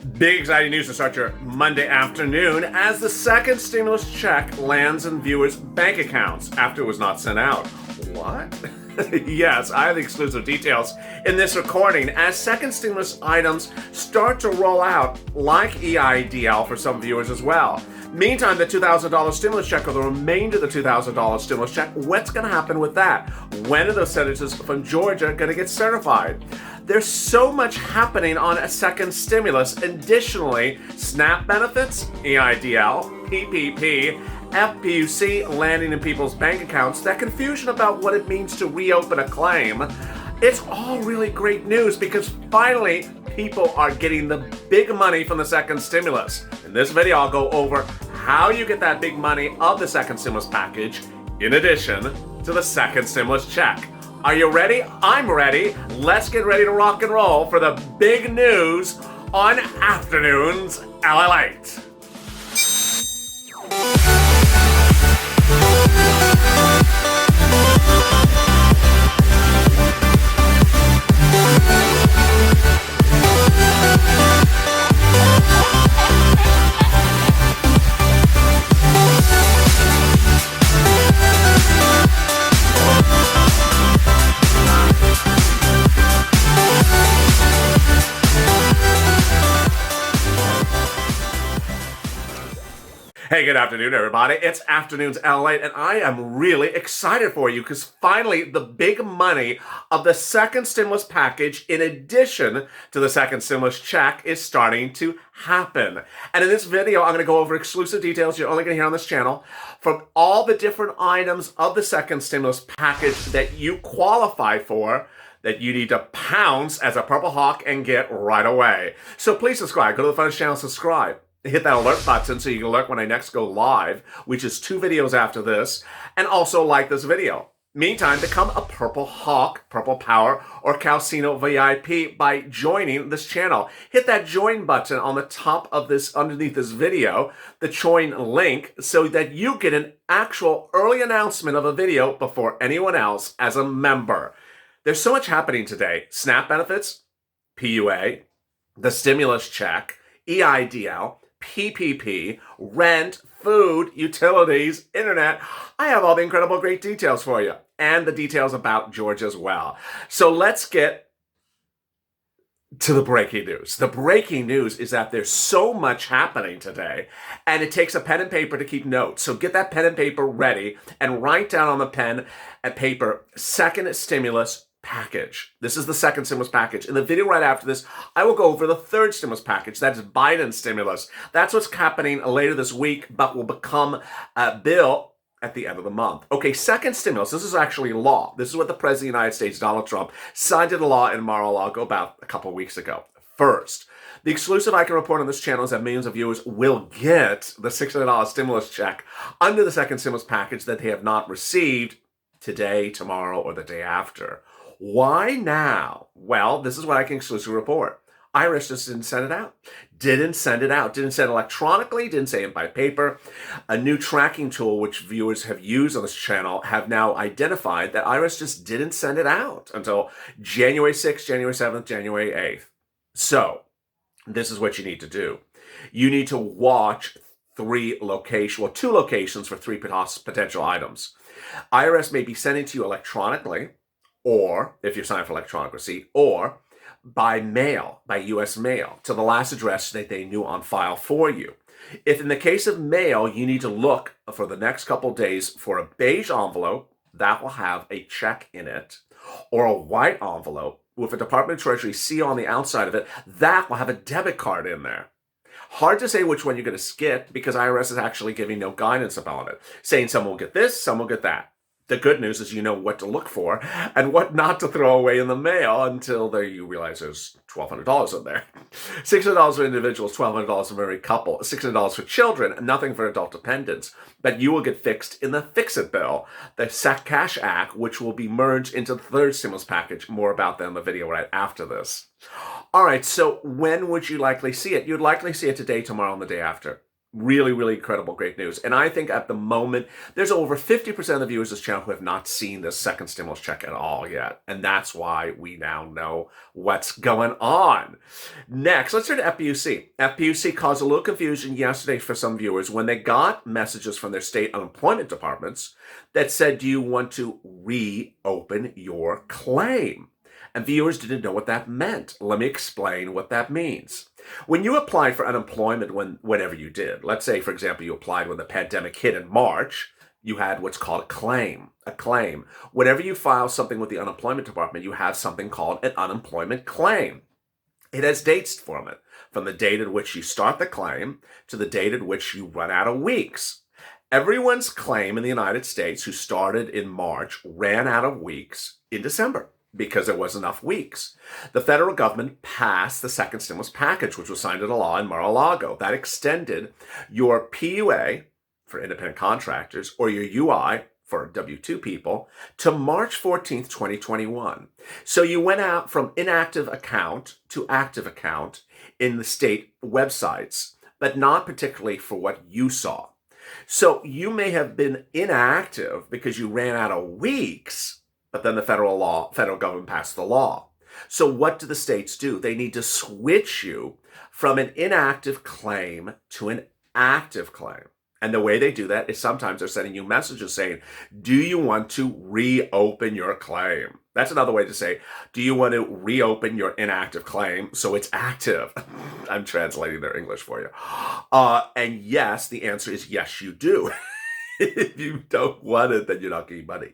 Big exciting news to start your Monday afternoon as the second stimulus check lands in viewers' bank accounts after it was not sent out. What? Yes, I have the exclusive details in this recording as second stimulus items start to roll out, like EIDL for some viewers as well. Meantime, the $2,000 stimulus check or the remainder of the $2,000 stimulus check, what's going to happen with that? When are those senators from Georgia going to get certified? There's so much happening on a second stimulus. Additionally, SNAP benefits, EIDL, PPP, FPUC landing in people's bank accounts, that confusion about what it means to reopen a claim. It's all really great news because finally people are getting the big money from the second stimulus. In this video, I'll go over how you get that big money of the second stimulus package in addition to the second stimulus check. Are you ready? I'm ready. Let's get ready to rock and roll for the big news on Afternoons LALATE. Hey, good afternoon, everybody. It's Afternoons LALATE, and I am really excited for you because finally the big money of the second stimulus package, in addition to the second stimulus check, is starting to happen. And in this video, I'm going to go over exclusive details you're only going to hear on this channel from all the different items of the second stimulus package that you qualify for, that you need to pounce as a Purple Hawk and get right away. So please subscribe. Go to the Fun's channel, subscribe. Hit that alert button so you can alert when I next go live, which is 2 videos after this, and also like this video. Meantime, become a Purple Hawk, Purple Power, or Calcino VIP by joining this channel. Hit that join button on the top of this, underneath this video, the join link, so that you get an actual early announcement of a video before anyone else as a member. There's so much happening today. SNAP benefits, PUA, the stimulus check, EIDL, PPP, rent, food, utilities, internet. I have all the incredible great details for you and the details about Georgia as well. So let's get to the breaking news. The breaking news is that there's so much happening today and it takes a pen and paper to keep notes. So get that pen and paper ready and write down on the pen and paper, second stimulus package. This is the second stimulus package. In the video right after this, I will go over the third stimulus package. That is Biden's stimulus. That's what's happening later this week, but will become a bill at the end of the month. Okay, second stimulus. This is actually law. This is what the President of the United States, Donald Trump, signed into law in Mar-a-Lago about a couple of weeks ago. First, the exclusive I can report on this channel is that millions of viewers will get the $600 stimulus check under the second stimulus package that they have not received today, tomorrow, or the day after. Why now? Well, this is what I can exclusively report. IRS just didn't send it out. Didn't send it electronically, didn't say it by paper. A new tracking tool, which viewers have used on this channel, have now identified that IRS just didn't send it out until January 6th, January 7th, January 8th. So, this is what you need to do. You need to watch two locations for 3 potential items. IRS may be sending to you electronically, or if you're signed for electronic receipt, or by mail, by U.S. mail, to the last address that they knew on file for you. If in the case of mail, you need to look for the next couple days for a beige envelope that will have a check in it, or a white envelope with a Department of Treasury seal on the outside of it that will have a debit card in there. Hard to say which one you're going to skip because IRS is actually giving no guidance about it, saying some will get this, some will get that. The good news is you know what to look for and what not to throw away in the mail until you realize there's $1,200 in there. $600 for individuals, $1,200 for married couple, $600 for children, nothing for adult dependents. But you will get fixed in the Fix-It bill, the Cash Act, which will be merged into the third stimulus package. More about that in the video right after this. All right, so when would you likely see it? You'd likely see it today, tomorrow, and the day after. Really, really incredible, great news. And I think at the moment, there's over 50% of the viewers of this channel who have not seen this second stimulus check at all yet. And that's why we now know what's going on. Next, let's turn to FPUC. FPUC caused a little confusion yesterday for some viewers when they got messages from their state unemployment departments that said, do you want to reopen your claim? And viewers didn't know what that meant. Let me explain what that means. When you applied for unemployment, whenever you did, let's say, for example, you applied when the pandemic hit in March, you had what's called a claim. A claim. Whenever you file something with the unemployment department, you have something called an unemployment claim. It has dates from it, from the date at which you start the claim to the date at which you run out of weeks. Everyone's claim in the United States who started in March ran out of weeks in December, because there was enough weeks. The federal government passed the second stimulus package, which was signed into law in Mar-a-Lago. That extended your PUA for independent contractors or your UI for W-2 people to March 14th, 2021. So you went out from inactive account to active account in the state websites, but not particularly for what you saw. So you may have been inactive because you ran out of weeks, but then the federal government passed the law. So what do the states do? They need to switch you from an inactive claim to an active claim. And the way they do that is sometimes they're sending you messages saying, do you want to reopen your claim? That's another way to say, do you want to reopen your inactive claim so it's active? I'm translating their English for you. And yes, the answer is yes, you do. If you don't want it, then you're not getting money.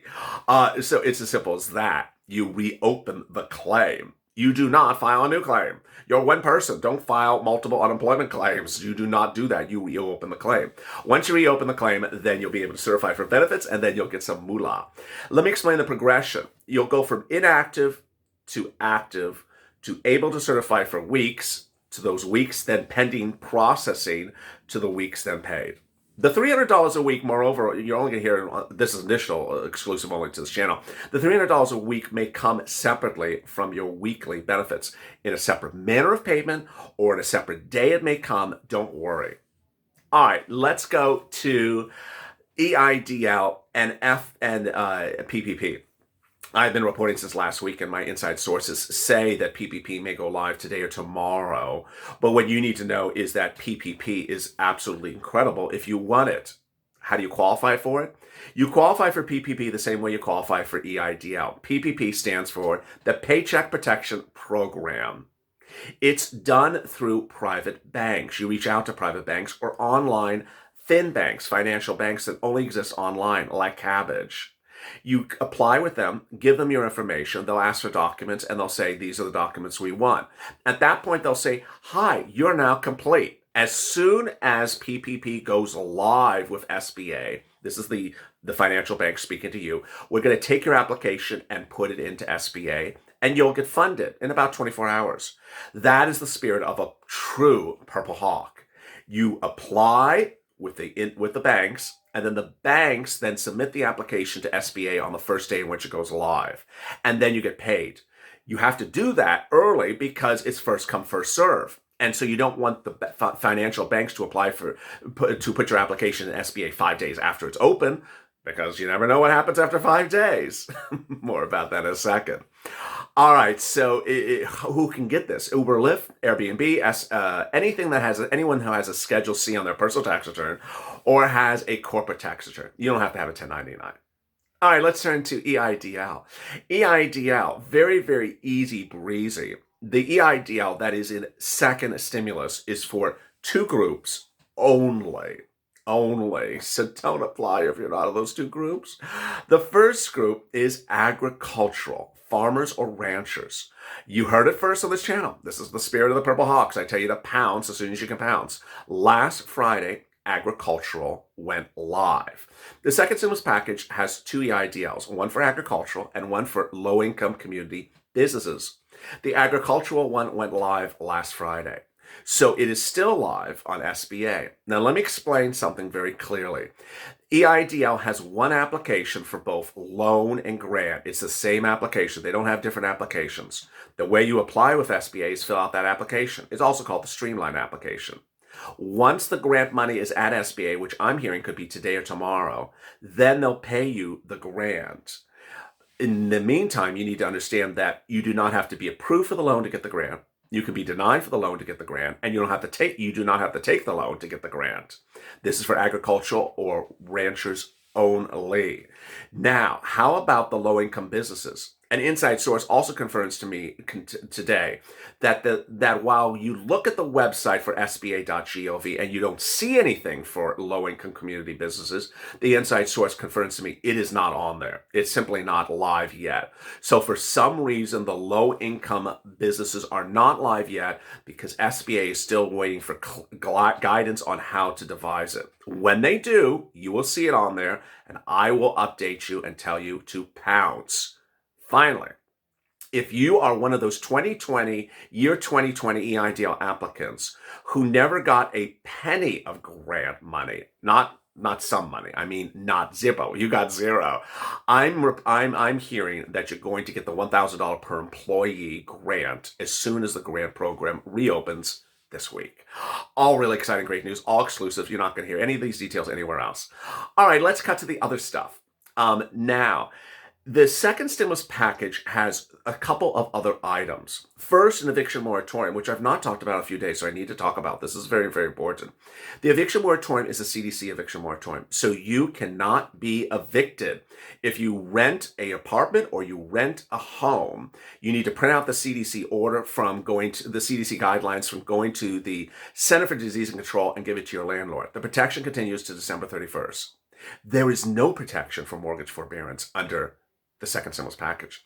So it's as simple as that. You reopen the claim. You do not file a new claim. You're one person. Don't file multiple unemployment claims. You do not do that. You reopen the claim. Once you reopen the claim, then you'll be able to certify for benefits, and then you'll get some moolah. Let me explain the progression. You'll go from inactive to active to able to certify for weeks, to those weeks then pending processing, to the weeks then paid. The $300 a week, moreover, you're only going to hear, this is additional, exclusive only to this channel. The $300 a week may come separately from your weekly benefits in a separate manner of payment or in a separate day it may come. Don't worry. All right, let's go to EIDL and PPP. I've been reporting since last week, and my inside sources say that PPP may go live today or tomorrow. But what you need to know is that PPP is absolutely incredible if you want it. How do you qualify for it? You qualify for PPP the same way you qualify for EIDL. PPP stands for the Paycheck Protection Program. It's done through private banks. You reach out to private banks or online fin banks, financial banks that only exist online, like Cabbage. You apply with them, give them your information, they'll ask for documents, and they'll say, these are the documents we want. At that point, they'll say, hi, you're now complete. As soon as PPP goes live with SBA, this is the financial bank speaking to you, we're going to take your application and put it into SBA, and you'll get funded in about 24 hours. That is the spirit of a true Purple Hawk. You apply with the banks, and then the banks then submit the application to SBA on the first day in which it goes live. And then you get paid. You have to do that early because it's first come, first serve. And so you don't want the financial banks to put your application in SBA 5 days after it's open, because you never know what happens after 5 days. More about that in a second. All right, so who can get this? Uber, Lyft, Airbnb, anyone who has a Schedule C on their personal tax return or has a corporate tax return. You don't have to have a 1099. All right, let's turn to EIDL. EIDL, very, very easy breezy. The EIDL that is in second stimulus is for two groups only. So don't apply if you're not in those two groups. The first group is agricultural, farmers or ranchers. You heard it first on this channel. This is the spirit of the Purple Hawks. I tell you to pounce as soon as you can pounce. Last Friday, agricultural went live. The second stimulus package has two EIDLs, one for agricultural and one for low-income community businesses. The agricultural one went live last Friday. So it is still live on SBA. Now let me explain something very clearly. EIDL has one application for both loan and grant. It's the same application. They don't have different applications. The way you apply with SBA is fill out that application. It's also called the Streamline application. Once the grant money is at SBA, which I'm hearing could be today or tomorrow, then they'll pay you the grant. In the meantime, you need to understand that you do not have to be approved for the loan to get the grant. You can be denied for the loan to get the grant, and you do not have to take the loan to get the grant. This is for agricultural or ranchers only. Now, how about the low-income businesses? An inside source also confirms to me today that while you look at the website for SBA.gov and you don't see anything for low-income community businesses, the inside source confirms to me it is not on there. It's simply not live yet. So for some reason, the low-income businesses are not live yet because SBA is still waiting for guidance on how to devise it. When they do, you will see it on there, and I will update you and tell you to pounce. Finally, if you are one of those 2020 EIDL applicants who never got a penny of grant money, not some money, I mean not zero, you got zero. I'm hearing that you're going to get the $1,000 per employee grant as soon as the grant program reopens this week. All really exciting, great news, all exclusive. You're not going to hear any of these details anywhere else. All right, let's cut to the other stuff. Now, the second stimulus package has a couple of other items. First, an eviction moratorium, which I've not talked about in a few days, so I need to talk about. This is very, very important. The eviction moratorium is a CDC eviction moratorium, so you cannot be evicted. If you rent an apartment or you rent a home, you need to print out the CDC order from going to the CDC guidelines from going to the Center for Disease Control and give it to your landlord. The protection continues to December 31st. There is no protection for mortgage forbearance under the second stimulus package.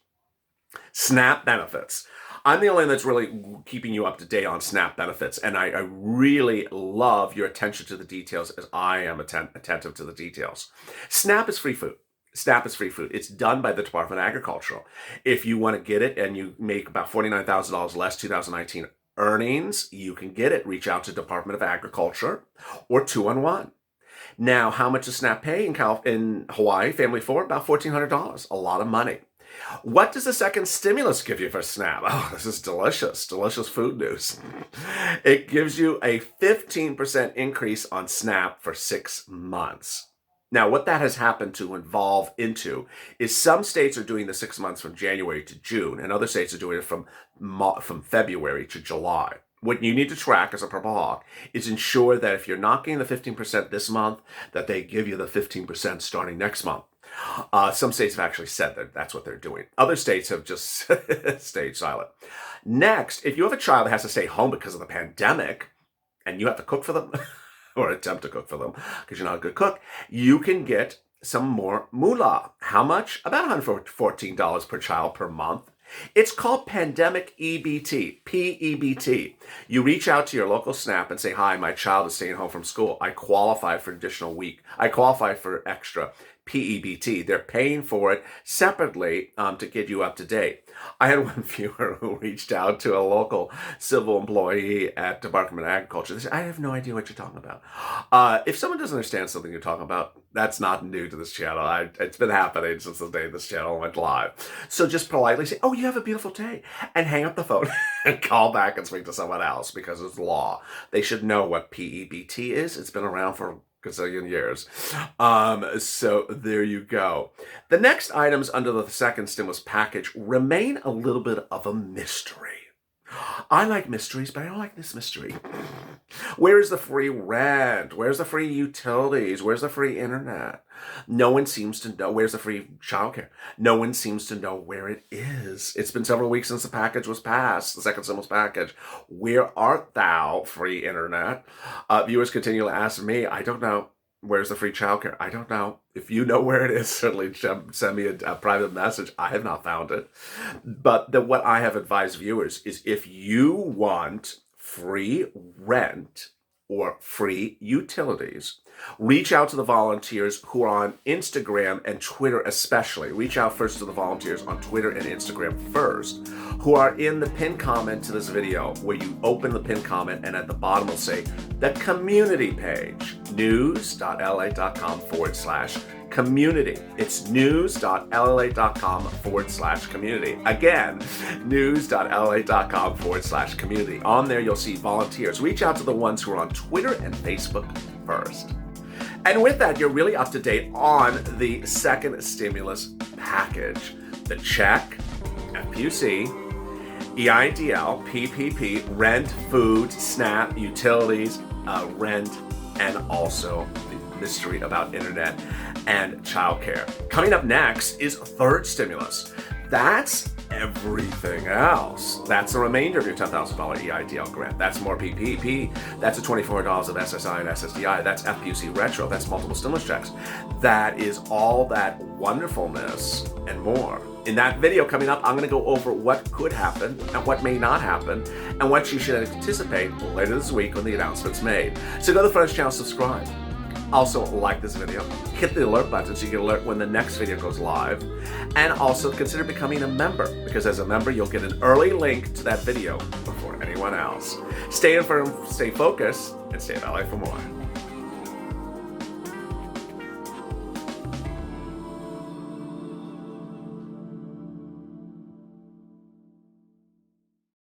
SNAP benefits. I'm the only one that's really keeping you up to date on SNAP benefits, and I really love your attention to the details as I am attentive to the details. SNAP is free food. SNAP is free food. It's done by the Department of Agriculture. If you want to get it and you make about $49,000 less 2019 earnings, you can get it. Reach out to Department of Agriculture or 211. Now, how much does SNAP pay in Hawaii, family of four? About $1,400. A lot of money. What does the second stimulus give you for SNAP? Oh, this is delicious. Delicious food news. It gives you a 15% increase on SNAP for 6 months. Now, what that has happened to evolve into is some states are doing the 6 months from January to June, and other states are doing it from February to July. What you need to track as a Purple Hawk is ensure that if you're not getting the 15% this month, that they give you the 15% starting next month. Some states have actually said that that's what they're doing. Other states have just stayed silent. Next, if you have a child that has to stay home because of the pandemic and you have to cook for them or attempt to cook for them because you're not a good cook, you can get some more moolah. How much? About $114 per child per month. It's called Pandemic EBT, PEBT. You reach out to your local SNAP and say, hi, my child is staying home from school. I qualify for additional week. I qualify for extra PEBT. They're paying for it separately to get you up to date. I had one viewer who reached out to a local civil employee at Department of Agriculture. They said, I have no idea what you're talking about. If someone doesn't understand something you're talking about, that's not new to this channel. It's been happening since the day this channel went live. So just politely say, oh, you have a beautiful day, and hang up the phone and call back and speak to someone else because it's law. They should know what PEBT is. It's been around for gazillion years. So there you go. The next items under the second stimulus package remain a little bit of a mystery. I like mysteries, but I don't like this mystery. Where's the free rent? Where's the free utilities? Where's the free internet? No one seems to know. Where's the free childcare? No one seems to know where it is. It's been several weeks since the package was passed, the second stimulus package. Where art thou, free internet? Viewers continue to ask me, I don't know. Where's the free childcare? I don't know. If you know where it is, certainly send me a private message. I have not found it. But what I have advised viewers is if you want free rent or free utilities, reach out to the volunteers who are on Instagram and Twitter especially. Reach out first to the volunteers on Twitter and Instagram first, who are in the pinned comment to this video, where you open the pinned comment and at the bottom will say the community page, news.la.com/community. community. It's news.lalate.com/community. Again, news.lalate.com/community. On there, you'll see volunteers. Reach out to the ones who are on Twitter and Facebook first. And with that, you're really up to date on the second stimulus package. The check, FPUC, EIDL, PPP, rent, food, SNAP, utilities, rent, and also the mystery about internet and childcare. Coming up next is third stimulus. That's everything else. That's the remainder of your $10,000 EIDL grant. That's more PPP. That's the $24 of SSI and SSDI. That's FPUC retro. That's multiple stimulus checks. That is all that wonderfulness and more. In that video coming up, I'm going to go over what could happen and what may not happen and what you should anticipate later this week when the announcement's made. So go to the Friends channel, subscribe. Also, like this video, hit the alert button so you get alert when the next video goes live, and also consider becoming a member, because as a member, you'll get an early link to that video before anyone else. Stay informed, stay focused, and stay in LA for more.